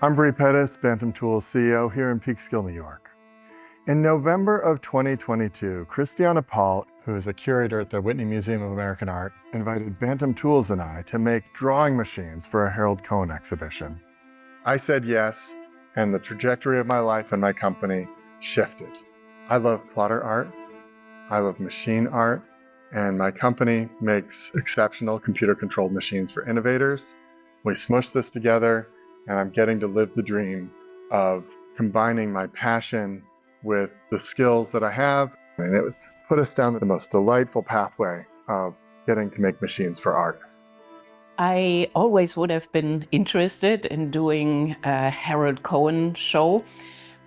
I'm Bree Pettis, Bantam Tools CEO here in Peekskill, New York. In November of 2022, Christiana Paul, who is a curator at the Whitney Museum of American Art, invited Bantam Tools and I to make drawing machines for a Harold Cohen exhibition. I said yes, and the trajectory of my life and my company shifted. I love plotter art, I love machine art, and my company makes exceptional computer-controlled machines for innovators. We smush this together, and I'm getting to live the dream of combining my passion with the skills that I have. And it was put us down the most delightful pathway of getting to make machines for artists. I always would have been interested in doing a Harold Cohen show.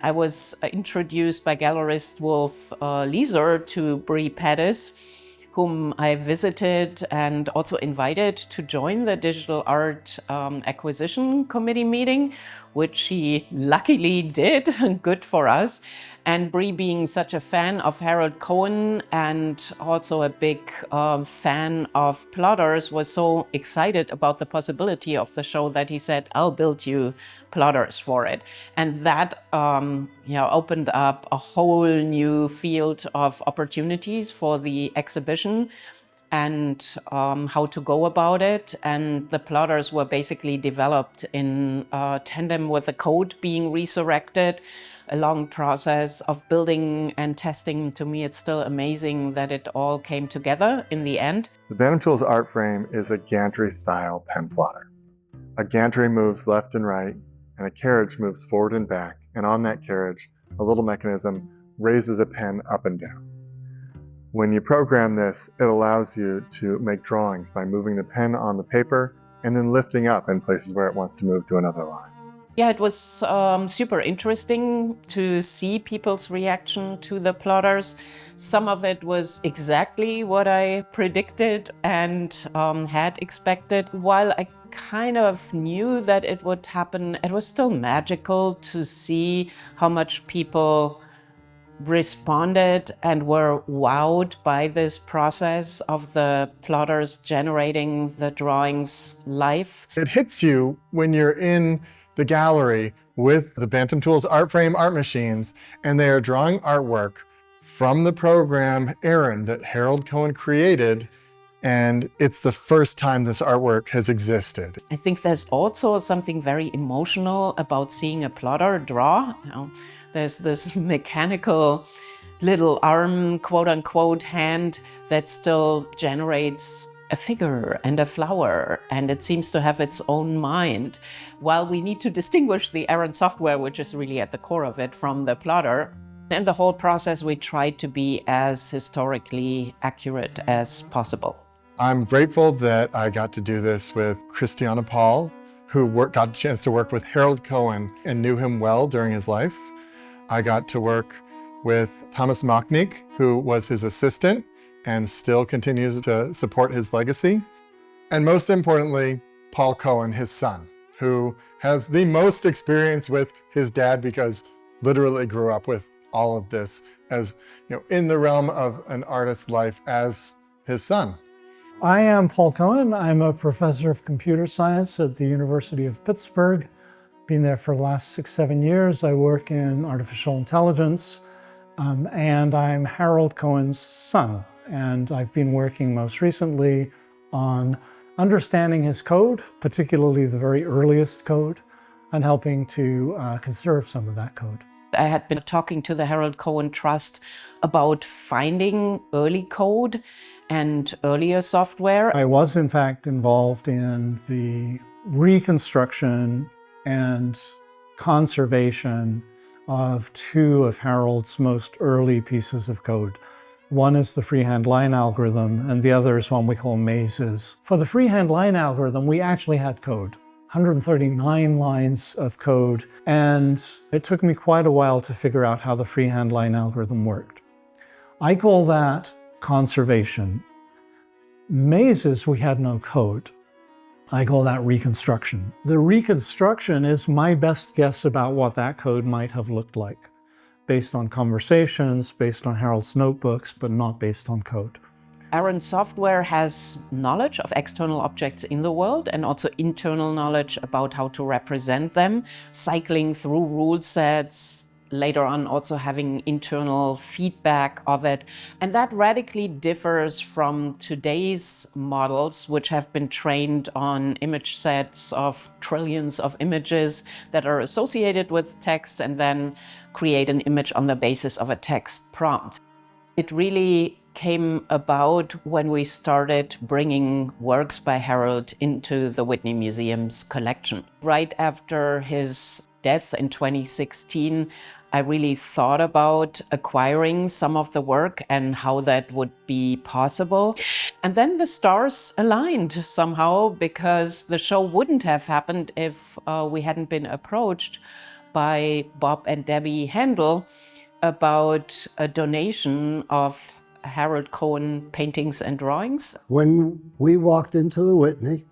I was introduced by gallerist Wolf Lieser to Bree Pettis, whom I visited and also invited to join the Digital Art Acquisition Committee meeting, which she luckily did, good for us. And Bree, being such a fan of Harold Cohen and also a big fan of plotters, was so excited about the possibility of the show that he said, I'll build you plotters for it. And that opened up a whole new field of opportunities for the exhibition and how to go about it. And the plotters were basically developed in tandem with the code being resurrected. A long process of building and testing. To me, it's still amazing that it all came together in the end. The Bantam Tools ArtFrame is a gantry-style pen plotter. A gantry moves left and right, and a carriage moves forward and back, and on that carriage, a little mechanism raises a pen up and down. When you program this, it allows you to make drawings by moving the pen on the paper and then lifting up in places where it wants to move to another line. Yeah, it was super interesting to see people's reaction to the plotters. Some of it was exactly what I predicted and had expected. While I kind of knew that it would happen, it was still magical to see how much people responded and were wowed by this process of the plotters generating the drawings live. It hits you when you're in the gallery with the Bantam Tools ArtFrame art machines, and they are drawing artwork from the program Aaron that Harold Cohen created, and it's the first time this artwork has existed. I think there's also something very emotional about seeing a plotter draw. There's this mechanical little arm, quote unquote, hand that still generates a figure and a flower, and it seems to have its own mind. While we need to distinguish the Aaron software, which is really at the core of it, from the plotter, in the whole process we tried to be as historically accurate as possible. I'm grateful that I got to do this with Christiana Paul, who got a chance to work with Harold Cohen and knew him well during his life. I got to work with Thomas Mocknick, who was his assistant and still continues to support his legacy. And most importantly, Paul Cohen, his son, who has the most experience with his dad because literally grew up with all of this as, in the realm of an artist's life as his son. I am Paul Cohen. I'm a professor of computer science at the University of Pittsburgh. Been there for the last 6-7 years. I work in artificial intelligence, and I'm Harold Cohen's son. And I've been working most recently on understanding his code, particularly the very earliest code, and helping to conserve some of that code. I had been talking to the Harold Cohen Trust about finding early code and earlier software. I was in fact involved in the reconstruction and conservation of 2 of Harold's most early pieces of code. One is the freehand line algorithm, and the other is one we call mazes. For the freehand line algorithm, we actually had code, 139 lines of code, and it took me quite a while to figure out how the freehand line algorithm worked. I call that conservation. Mazes, we had no code. I call that reconstruction. The reconstruction is my best guess about what that code might have looked like, based on conversations, based on Harold's notebooks, but not based on code. Aaron software has knowledge of external objects in the world and also internal knowledge about how to represent them, cycling through rule sets, later on also having internal feedback of it. And that radically differs from today's models, which have been trained on image sets of trillions of images that are associated with text and then create an image on the basis of a text prompt. It really came about when we started bringing works by Harold into the Whitney Museum's collection. Right after his death in 2016, I really thought about acquiring some of the work and how that would be possible. And then the stars aligned somehow, because the show wouldn't have happened if we hadn't been approached by Bob and Debbie Handel about a donation of Harold Cohen paintings and drawings. When we walked into the Whitney,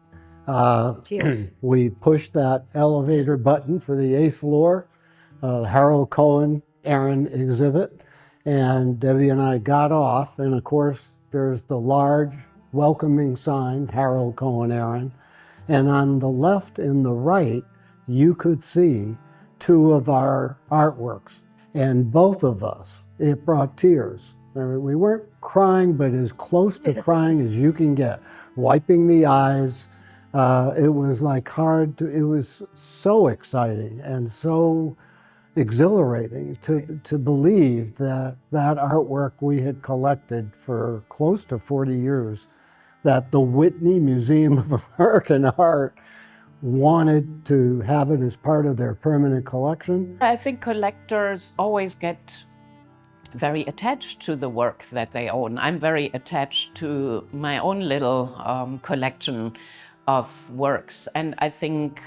we pushed that elevator button for the 8th floor, Harold Cohen Aaron exhibit, and Debbie and I got off, and of course there's the large welcoming sign, Harold Cohen Aaron, and on the left and the right you could see 2 of our artworks, and both of us, it brought tears. We weren't crying, but as close to crying as you can get, wiping the eyes. It was like it was so exciting and so exhilarating to believe that that artwork we had collected for close to 40 years, that the Whitney Museum of American Art wanted to have it as part of their permanent collection. I think collectors always get very attached to the work that they own. I'm very attached to my own little collection of works, and I think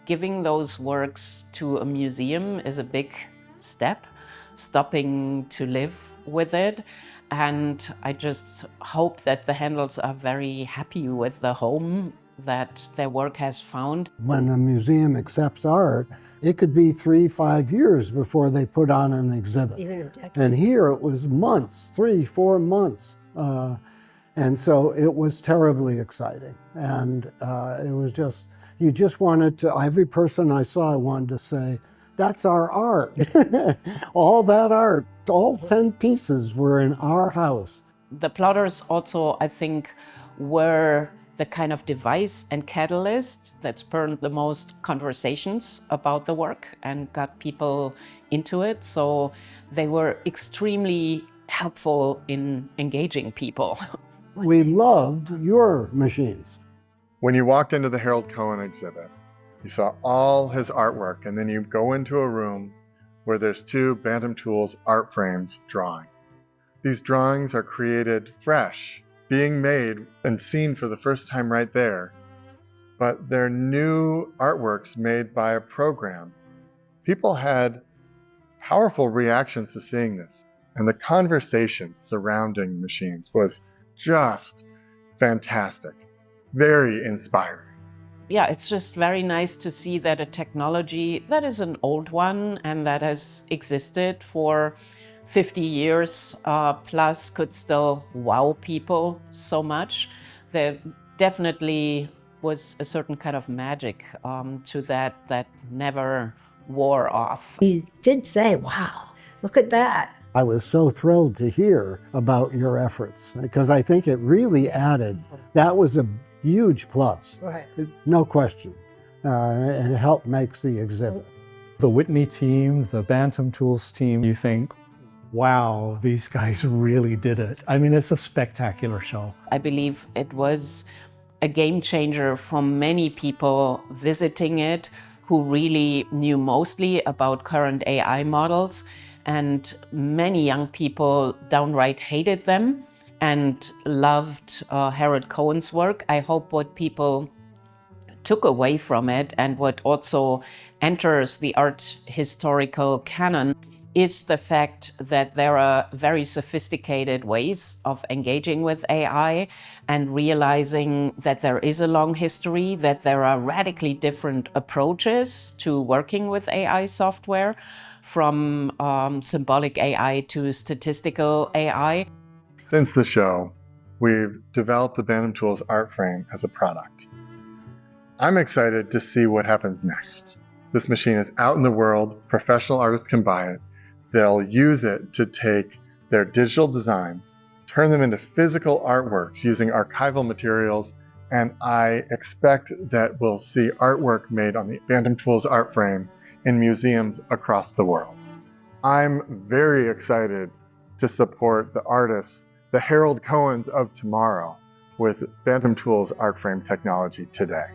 giving those works to a museum is a big step, stopping to live with it. And I just hope that the Handels are very happy with the home that their work has found. When a museum accepts art, it could be 3-5 years before they put on an exhibit. Even a decade. And here it was months, 3-4 months. And so it was terribly exciting. And it was just, you just wanted to, every person I saw, I wanted to say, that's our art. All that art, all 10 pieces were in our house. The plotters also, I think, were the kind of device and catalyst that spurred the most conversations about the work and got people into it. So they were extremely helpful in engaging people. We loved your machines. When you walked into the Harold Cohen exhibit, you saw all his artwork, and then you go into a room where there's 2 Bantam Tools ArtFrames drawing. These drawings are created fresh, being made and seen for the first time right there, but they're new artworks made by a program. People had powerful reactions to seeing this, and the conversation surrounding machines was just fantastic, very inspiring. Yeah, it's just very nice to see that a technology that is an old one and that has existed for 50 years plus could still wow people so much. There definitely was a certain kind of magic to that never wore off. He did say, wow, look at that. I was so thrilled to hear about your efforts, because I think it really added, that was a huge plus, Right. no question, and it helped makes the exhibit. The Whitney team, the Bantam Tools team, you think, wow, these guys really did it. I mean, it's a spectacular show. I believe it was a game changer for many people visiting it who really knew mostly about current AI models, and many young people downright hated them and loved Harold Cohen's work. I hope what people took away from it and what also enters the art historical canon is the fact that there are very sophisticated ways of engaging with AI and realizing that there is a long history, that there are radically different approaches to working with AI software, from symbolic AI to statistical AI. Since the show, we've developed the Bantam Tools ArtFrame as a product. I'm excited to see what happens next. This machine is out in the world, professional artists can buy it. They'll use it to take their digital designs, turn them into physical artworks using archival materials, and I expect that we'll see artwork made on the Bantam Tools ArtFrame in museums across the world. I'm very excited to support the artists, the Harold Cohens of tomorrow, with Bantam Tools ArtFrame technology today.